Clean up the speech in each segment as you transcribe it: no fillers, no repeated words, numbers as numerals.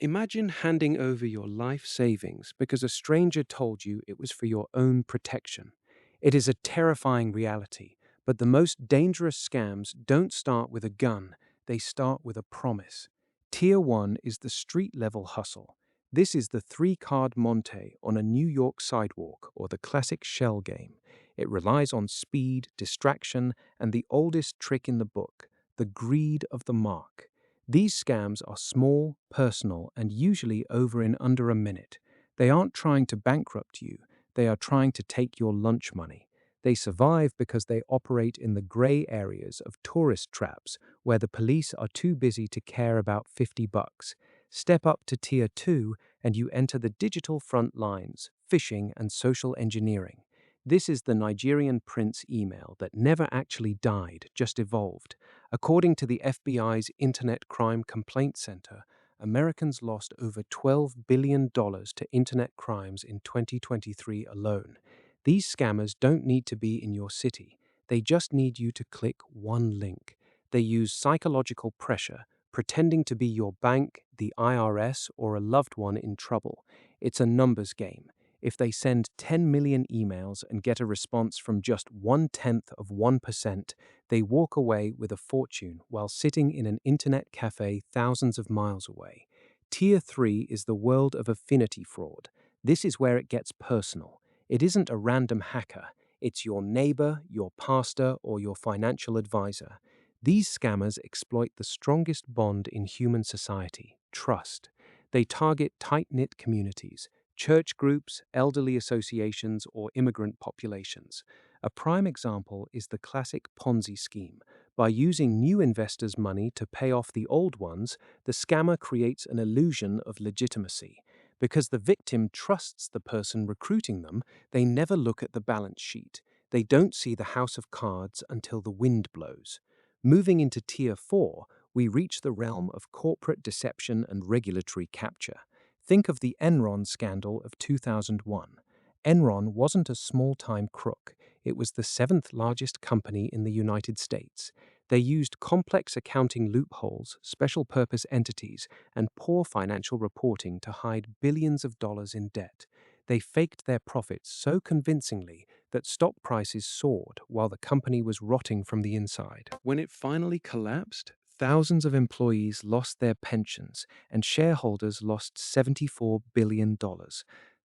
Imagine handing over your life savings because a stranger told you it was for your own protection. It is a terrifying reality, but the most dangerous scams don't start with a gun, they start with a promise. Tier 1 is the street level hustle. This is the three-card monte on a New York sidewalk or the classic shell game. It relies on speed, distraction, and the oldest trick in the book, the greed of the mark. These scams are small, personal, and usually over in under a minute. They aren't trying to bankrupt you, they are trying to take your lunch money. They survive because they operate in the grey areas of tourist traps where the police are too busy to care about 50 bucks. Step up to Tier 2 and you enter the digital front lines, phishing and social engineering. This is the Nigerian prince email that never actually died, just evolved. According to the FBI's Internet Crime Complaint Center, Americans lost over $12 billion to internet crimes in 2023 alone. These scammers don't need to be in your city. They just need you to click one link. They use psychological pressure, pretending to be your bank, the IRS, or a loved one in trouble. It's a numbers game. If they send 10 million emails and get a response from just 1/10 of 1%, they walk away with a fortune while sitting in an internet cafe thousands of miles away. Tier 3 is the world of affinity fraud. This is where it gets personal. It isn't a random hacker, it's your neighbor, your pastor, or your financial advisor. These scammers exploit the strongest bond in human society, trust. They target tight knit communities, church groups, elderly associations, or immigrant populations. A prime example is the classic Ponzi scheme. By using new investors' money to pay off the old ones, the scammer creates an illusion of legitimacy. Because the victim trusts the person recruiting them, they never look at the balance sheet. They don't see the house of cards until the wind blows. Moving into Tier 4, we reach the realm of corporate deception and regulatory capture. Think of the Enron scandal of 2001. Enron wasn't a small-time crook. It was the seventh largest company in the United States. They used complex accounting loopholes, special purpose entities, and poor financial reporting to hide billions of dollars in debt. They faked their profits so convincingly that stock prices soared while the company was rotting from the inside. When it finally collapsed, thousands of employees lost their pensions and shareholders lost $74 billion.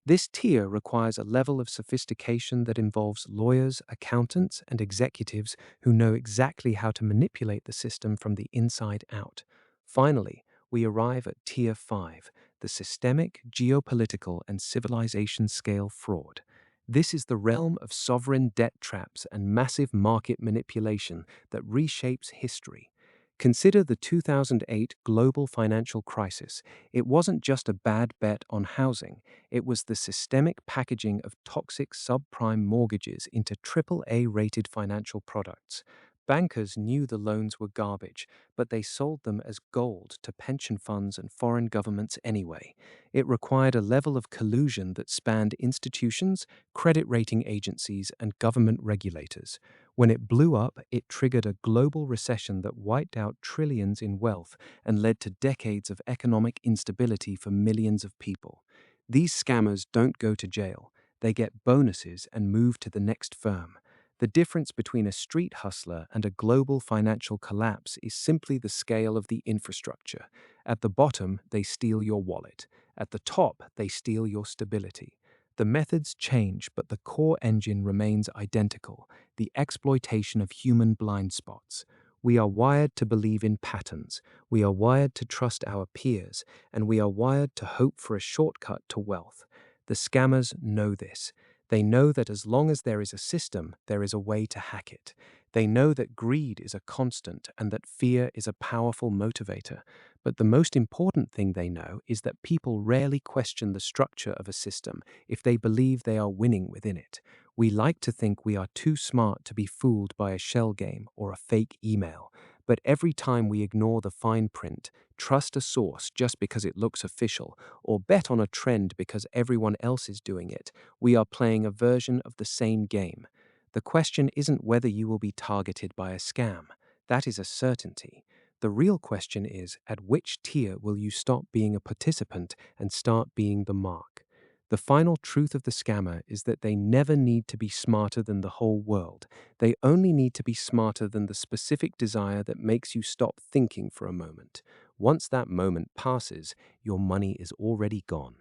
This tier requires a level of sophistication that involves lawyers, accountants, and executives who know exactly how to manipulate the system from the inside out. Finally, we arrive at Tier 5, the systemic, geopolitical, and civilization scale fraud. This is the realm of sovereign debt traps and massive market manipulation that reshapes history. Consider the 2008 global financial crisis. It wasn't just a bad bet on housing, it was the systemic packaging of toxic subprime mortgages into AAA rated financial products. Bankers knew the loans were garbage, but they sold them as gold to pension funds and foreign governments anyway. It required a level of collusion that spanned institutions, credit rating agencies, and government regulators. When it blew up, it triggered a global recession that wiped out trillions in wealth and led to decades of economic instability for millions of people. These scammers don't go to jail. They get bonuses and move to the next firm. The difference between a street hustler and a global financial collapse is simply the scale of the infrastructure. At the bottom, they steal your wallet. At the top, they steal your stability. The methods change, but the core engine remains identical, the exploitation of human blind spots. We are wired to believe in patterns, we are wired to trust our peers, and we are wired to hope for a shortcut to wealth. The scammers know this. They know that as long as there is a system, there is a way to hack it. They know that greed is a constant and that fear is a powerful motivator. But the most important thing they know is that people rarely question the structure of a system if they believe they are winning within it. We like to think we are too smart to be fooled by a shell game or a fake email. But every time we ignore the fine print, trust a source just because it looks official, or bet on a trend because everyone else is doing it, we are playing a version of the same game. The question isn't whether you will be targeted by a scam. That is a certainty. The real question is, at which tier will you stop being a participant and start being the mark? The final truth of the scammer is that they never need to be smarter than the whole world. They only need to be smarter than the specific desire that makes you stop thinking for a moment. Once that moment passes, your money is already gone.